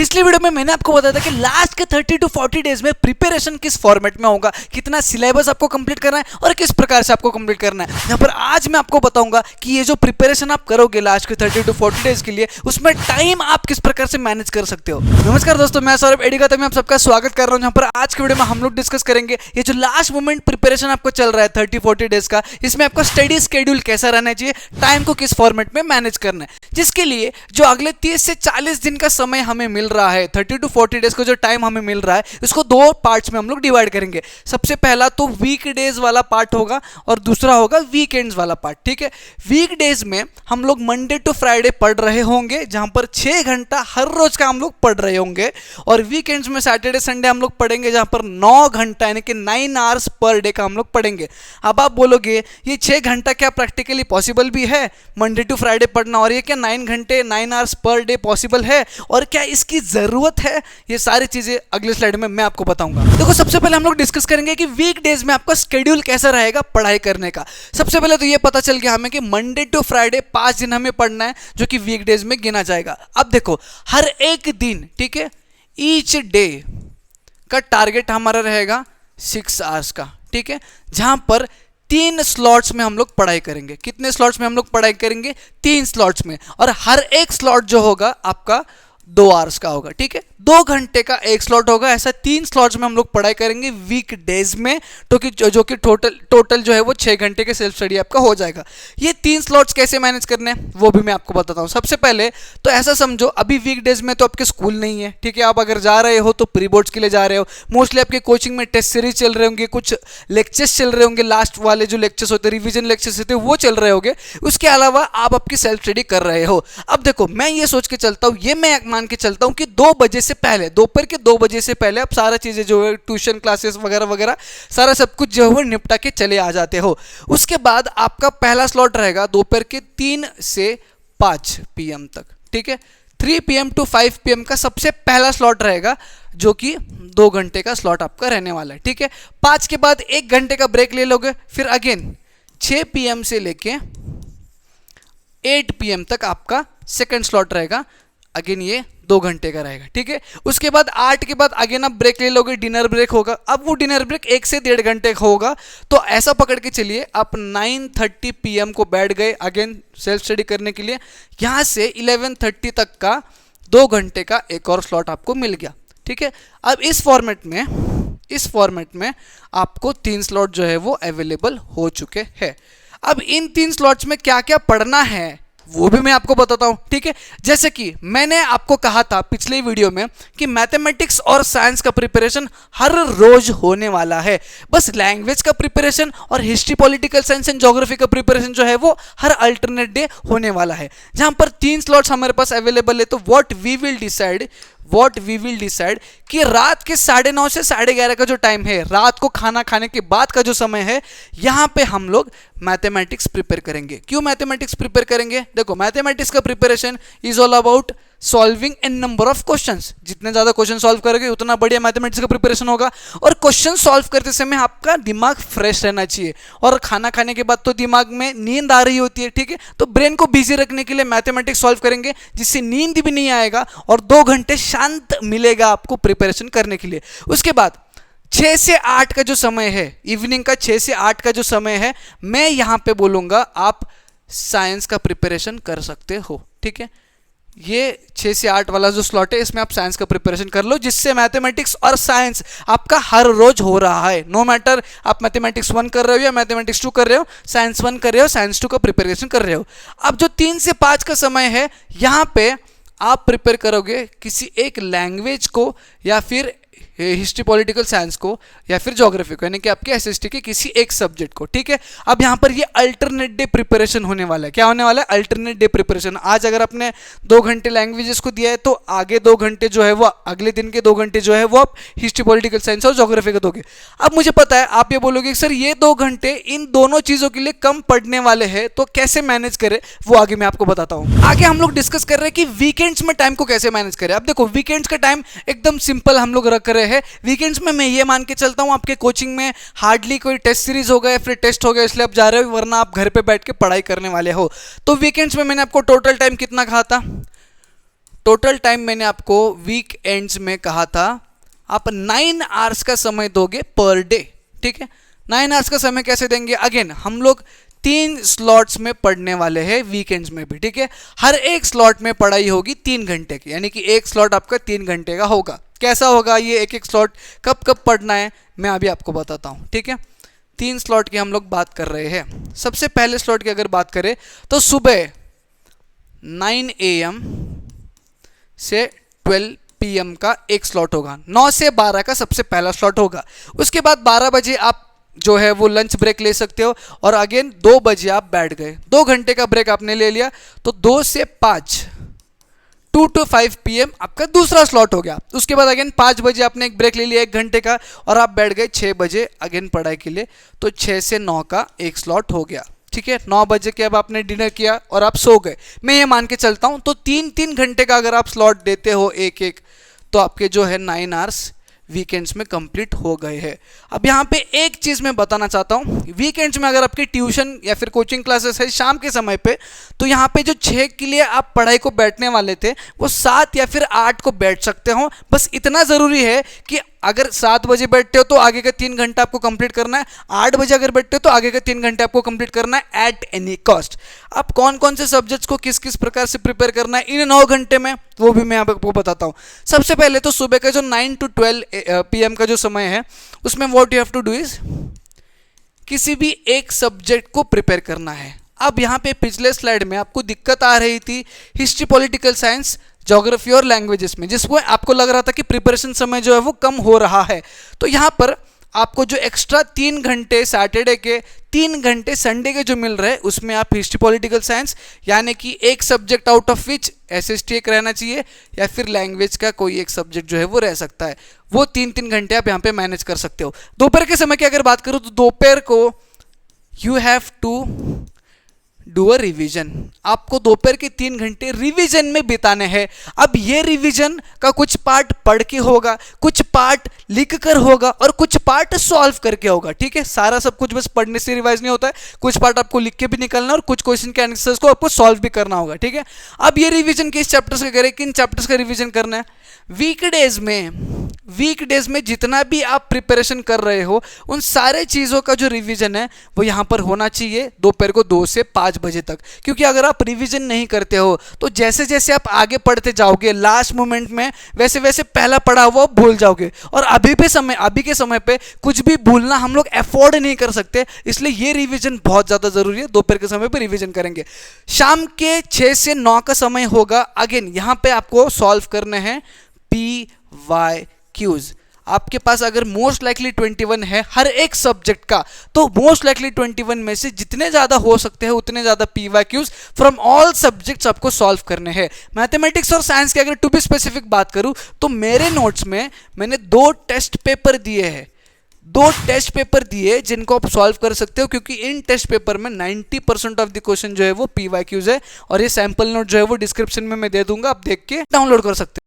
पिछले वीडियो में मैंने आपको बताया था कि लास्ट के 30 to 40 डेज में प्रिपरेशन किस फॉर्मेट में होगा, कितना सिलेबस आपको कंप्लीट करना है और किस प्रकार से आपको कंप्लीट करना है। यहाँ पर आज मैं आपको बताऊंगा कि ये जो प्रिपरेशन आप करोगे लास्ट के 30 to 40 डेज के लिए, उसमें टाइम आप किस प्रकार से मैनेज कर सकते हो। नमस्कार दोस्तों, मैं सौरभ एडिका में आप सबका स्वागत कर रहा हूँ। यहाँ पर आज के वीडियो में हम लोग डिस्कस करेंगे ये जो लास्ट मोमेंट प्रिपरेशन आपको चल रहा है 30-40 डेज का, इसमें आपका स्टडी शेड्यूल कैसा रहना चाहिए, टाइम को किस फॉर्मेट में मैनेज करना है, जिसके लिए जो अगले 30 से 40 दिन का समय हमें मिल रहा है, 30 to 40 डेज को जो टाइम हमें मिल रहा है, इसको दो पार्ट्स में हम लोग डिवाइड करेंगे। सबसे पहला तो वीक डेज वाला पार्ट होगा और दूसरा होगा वीकेंड्स वाला पार्ट। ठीक है, वीक डेज में हम लोग मंडे टू फ्राइडे पढ़ रहे होंगे, जहां पर 6 घंटा हर रोज का हम लोग पढ़ रहे होंगे, और वीकेंड्स में सैटरडे संडे हम लोग पढ़ेंगे, जहां पर 9 घंटा यानी कि 9 आवर्स पर डे का हम लोग पढ़ेंगे। अब आप बोलोगे ये 6 घंटा क्या प्रैक्टिकली पॉसिबल भी है मंडे टू फ्राइडे पढ़ना, और ये क्या 9 घंटे 9 आवर्स पर डे पॉसिबल है, और क्या इसकी जरूरत है? ये सारी चीजें अगले स्लाइड में मैं आपको बताऊंगा। देखो, सबसे पहले हम लोग डिस्कस करेंगे कि वीक डेज में आपका शेड्यूल कैसा रहेगा पढ़ाई करने का। सबसे पहले तो ये पता चल गया हमें कि मंडे टू फ्राइडे 5 दिन हमें पढ़ना है, जो कि वीक डेज में गिना जाएगा। अब देखो, हर एक दिन, ठीक है, ईच डे का टारगेट हमारा रहेगा 6 आवर्स का। ठीक है, जहां पर 3 स्लॉट्स में हम लोग पढ़ाई करेंगे। कितने स्लॉट्स में हम लोग पढ़ाई करेंगे? 3 स्लॉट्स में, और हर एक स्लॉट जो होगा आपका 2 आवर्स का होगा। ठीक है, 2 घंटे का एक स्लॉट होगा। ऐसा 3 स्लॉट्स में हम लोग पढ़ाई करेंगे वीक डेज में, तो कि जो कि टोटल जो है वो 6 घंटे के सेल्फ स्टडी आपका हो जाएगा। ये 3 स्लॉट्स कैसे मैनेज करने हैं वो भी मैं आपको बताता हूँ। सबसे पहले तो ऐसा समझो, अभी वीक डेज में तो आपके स्कूल नहीं है। ठीक है, आप अगर जा रहे हो तो प्री बोर्ड्स के लिए जा रहे हो, मोस्टली आपके कोचिंग में टेस्ट सीरीज चल रहे होंगे, कुछ लेक्चर्स चल रहे होंगे, लास्ट वाले जो लेक्चर्स होते हैं, रिविजन लेक्चर्स होते हैं, वो चल रहे होंगे। उसके अलावा आप आपकी सेल्फ स्टडी कर रहे हो। अब देखो, मैं ये सोच के चलता हूँ, ये मैं मान के चलता हूँ कि 2 बजे से पहले, दोपहर के 2 बजे से पहले आप सारा चीजें जो है, ट्यूशन क्लासेस वगैरह वगैरह सारा सब कुछ जो है वो निपटा के चले आ जाते हो। उसके बाद आपका पहला स्लॉट रहेगा दोपहर के 3 से 5 PM तक। ठीक है, 3 PM to 5 PM का सबसे पहला स्लॉट रहेगा, जो कि 2 घंटे का स्लॉट आपका रहने वाला है। ठीक है, 5 के बाद 1 घंटे का ब्रेक ले लोगे, फिर अगेन 6 PM से लेके 8 PM तक आपका सेकंड स्लॉट रहेगा। अगेन ये 2 घंटे का रहेगा। ठीक है, उसके बाद 8 के बाद अगेन आप ब्रेक ले लोगे, डिनर ब्रेक होगा। अब वो डिनर ब्रेक 1 से 1.5 घंटे का होगा। तो ऐसा पकड़ के चलिए, आप 9:30 PM को बैठ गए अगेन सेल्फ स्टडी करने के लिए। यहाँ से 11:30 तक का 2 घंटे का एक और स्लॉट आपको मिल गया। ठीक है, अब इस फॉर्मेट में आपको 3 स्लॉट जो है वो अवेलेबल हो चुके हैं। अब इन 3 स्लॉट्स में क्या क्या पढ़ना है वो भी मैं आपको बताता हूं। ठीक है, जैसे कि मैंने आपको कहा था पिछले वीडियो में कि मैथमेटिक्स और साइंस का प्रिपरेशन हर रोज होने वाला है। बस लैंग्वेज का प्रिपरेशन और history, political science and geography का प्रिपरेशन जो है वो हर अल्टरनेट डे होने वाला है, जहां पर 3 स्लॉट्स हमारे पास अवेलेबल है। तो व्हाट वी विल डिसाइड कि रात के 9:30 से 11:30 का जो टाइम है, रात को खाना खाने के बाद का जो समय है, यहां पे हम लोग मैथमेटिक्स प्रिपेयर करेंगे। क्यों मैथमेटिक्स प्रिपेयर करेंगे? देखो, मैथमेटिक्स का preparation is all about solving an number of questions. जितने ज्यादा क्वेश्चन सॉल्व करोगे उतना बढ़िया मैथमेटिक्स का प्रिपरेशन होगा। और क्वेश्चन सॉल्व करते समय आपका दिमाग फ्रेश रहना चाहिए, और खाना खाने के बाद तो दिमाग में नींद आ रही होती है। ठीक है, तो ब्रेन को बिजी रखने के लिए मैथमेटिक्स सॉल्व करेंगे, जिससे नींद भी नहीं आएगा और 2 घंटे शांत मिलेगा आपको प्रिपरेशन करने के लिए। उसके बाद 6 से 8 का जो समय है, इवनिंग का 6 से 8 का जो समय है, मैं यहां पे बोलूंगा आप साइंस का प्रिपरेशन कर सकते हो। ठीक है, ये 6 से 8 वाला जो स्लॉट है, इसमें आप साइंस का प्रिपरेशन कर लो, जिससे मैथमेटिक्स और साइंस आपका हर रोज हो रहा है। नो मैटर आप मैथमेटिक्स 1 कर रहे हो या मैथमेटिक्स 2 कर रहे हो, साइंस 1 कर रहे हो, साइंस 2 का प्रिपरेशन कर रहे हो। अब जो 3 से 5 का समय है, यहां पे आप प्रिपेयर करोगे किसी एक लैंग्वेज को, या फिर हिस्ट्री, पॉलिटिकल साइंस को, या फिर ज्योग्राफी को, यानी कि आपके एसएसटी के किसी एक सब्जेक्ट को। ठीक है, अब यहां पर ये अल्टरनेट डे प्रिपरेशन होने वाला है। क्या होने वाला है? Alternate day preparation. आज अगर आपने 2 घंटे लैंग्वेजेस को दिया है, तो आगे 2 घंटे जो है वो, अगले दिन के 2 घंटे जो है वो आप हिस्ट्री, पॉलिटिकल साइंस और ज्योग्राफी को दोगे। अब मुझे पता है आप ये बोलोगे सर ये 2 घंटे इन दोनों चीजों के लिए कम पढ़ने वाले हैं, तो कैसे मैनेज करें वो आगे मैं आपको बताता हूं। आगे हम लोग डिस्कस कर रहे हैं कि वीकेंड्स में टाइम को कैसे मैनेज करें। अब देखो, वीकेंड्स का टाइम एकदम सिंपल हम लोग रख रहे हैं। वीकेंड्स में मैं ये मान के चलता हूं आपके कोचिंग में हार्डली कोई टेस्ट सीरीज होगा या फिर टेस्ट हो गया, इसलिए आप जा रहे हो, वरना आप घर पे बैठ के पढ़ाई करने वाले हो। तो वीकेंड्स में मैंने आपको टोटल टाइम कितना कहा था? टोटल टाइम मैंने आपको वीक एंड्स में कहा था आप 9 आवर्स का समय दोगे पर डे, ठीक है। 9 आवर्स का समय कैसे देंगे? अगेन हम लोग 3 स्लॉट्स में पढ़ने वाले हैं वीकेंड्स में भी, ठीक है। हर एक स्लॉट में पढ़ाई होगी 3 घंटे की, यानी कि एक स्लॉट आपका 3 घंटे का होगा। कैसा होगा ये एक एक स्लॉट, कब कब पढ़ना है मैं अभी आपको बताता हूँ, ठीक है। 3 स्लॉट की हम लोग बात कर रहे हैं। सबसे पहले स्लॉट की अगर बात करें तो सुबह 9 AM से 12 PM का एक स्लॉट होगा। 9 से 12 का सबसे पहला स्लॉट होगा। उसके बाद 12 बजे आप जो है वो लंच ब्रेक ले सकते हो और अगेन 2 बजे आप बैठ गए, 2 घंटे का ब्रेक आपने ले लिया, तो 2 से 5 2 to 5 PM आपका दूसरा स्लॉट हो गया। उसके बाद अगेन 5 बजे आपने एक ब्रेक ले लिया 1 घंटे का और आप बैठ गए 6 बजे अगेन पढ़ाई के लिए, तो 6 से 9 का एक स्लॉट हो गया, ठीक है। 9 बजे के अब आपने डिनर किया और आप सो गए, मैं ये मान के चलता हूँ। तो 3-3 घंटे का अगर आप स्लॉट देते हो एक एक, तो आपके जो है 9 आवर्स वीकेंड्स में कंप्लीट हो गए हैं। अब यहाँ पे एक चीज़ मैं बताना चाहता हूँ, वीकेंड्स में अगर आपकी ट्यूशन या फिर कोचिंग क्लासेस है शाम के समय पे, तो यहाँ पे जो 6 के लिए आप पढ़ाई को बैठने वाले थे वो 7 या फिर 8 को बैठ सकते हो। बस इतना ज़रूरी है कि अगर 7 बजे बैठते हो तो आगे का 3 घंटा आपको कंप्लीट करना है, 8 बजे अगर बैठते हो तो आगे का 3 घंटे आपको कंप्लीट करना है एट एनी कॉस्ट। अब कौन कौन से सब्जेक्ट्स को किस किस प्रकार से प्रिपेयर करना है इन 9 घंटे में, वो भी मैं आपको बताता हूँ। सबसे पहले तो सुबह का जो 9 to 12 PM का जो समय है, उसमें what you have to do is किसी भी एक सब्जेक्ट को प्रिपेयर करना है। अब यहाँ पे पिछले स्लाइड में आपको दिक्कत आ रही थी हिस्ट्री, पॉलिटिकल साइंस, ज्योग्राफी और लैंग्वेजेस में, जिसको आपको लग रहा था कि प्रिपरेशन समय जो है वो कम हो रहा है। तो यहाँ पर आपको जो एक्स्ट्रा 3 घंटे सैटरडे के, 3 घंटे संडे के जो मिल रहे हैं, उसमें आप हिस्ट्री, पॉलिटिकल साइंस यानी कि एक subject out of which SST एक रहना चाहिए या फिर लैंग्वेज का कोई एक सब्जेक्ट जो है वो रह सकता है, वो 3-3 घंटे आप यहाँ पे मैनेज कर सकते हो। दोपहर के समय की अगर बात करूँ तो दोपहर को you have to do a revision, आपको दोपहर के 3 घंटे रिवीजन में बिताने हैं। अब ये रिवीजन का कुछ पार्ट पढ़ के होगा, कुछ पार्ट लिख कर होगा और कुछ पार्ट सॉल्व करके होगा, ठीक है। सारा सब कुछ बस पढ़ने से रिवाइज नहीं होता है, कुछ पार्ट आपको लिख के भी निकलना है और कुछ क्वेश्चन के आंसर्स को आपको सॉल्व भी करना होगा, ठीक है। अब ये रिवीजन किस चैप्टर्स का करें, किन चैप्टर्स का रिवीजन करना है? वीकडेज में जितना भी आप प्रिपरेशन कर रहे हो उन सारे चीज़ों का जो रिवीजन है वो यहाँ पर होना चाहिए दोपहर को 2 से 5 बजे तक। क्योंकि अगर आप रिवीजन नहीं करते हो तो जैसे जैसे आप आगे पढ़ते जाओगे लास्ट मोमेंट में वैसे वैसे पहला पढ़ा हुआ भूल जाओगे, और अभी के समय पे कुछ भी भूलना हम लोग अफोर्ड नहीं कर सकते, इसलिए ये रिवीजन बहुत ज़्यादा ज़रूरी है। दोपहर के समय पे रिवीजन करेंगे। शाम के 6 से 9 का समय होगा, अगेन यहाँ पे आपको सॉल्व करने हैं PYQs। आपके पास अगर मोस्ट लाइकली 21 है हर एक सब्जेक्ट का, तो मोस्ट लाइकली 21 में से जितने ज़्यादा हो सकते हैं उतने ज़्यादा PYQs फ्रॉम ऑल सब्जेक्ट्स आपको सॉल्व करने हैं। मैथमेटिक्स और साइंस की अगर टू बी स्पेसिफिक बात करूं तो मेरे नोट्स में मैंने 2 टेस्ट पेपर दिए हैं, 2 टेस्ट पेपर दिए जिनको आप सॉल्व कर सकते हो, क्योंकि इन टेस्ट पेपर में 90% ऑफ द क्वेश्चन जो है वो PYQs है। और ये सैंपल नोट जो है वो डिस्क्रिप्शन में मैं दे दूंगा, आप देख के डाउनलोड कर सकते हो।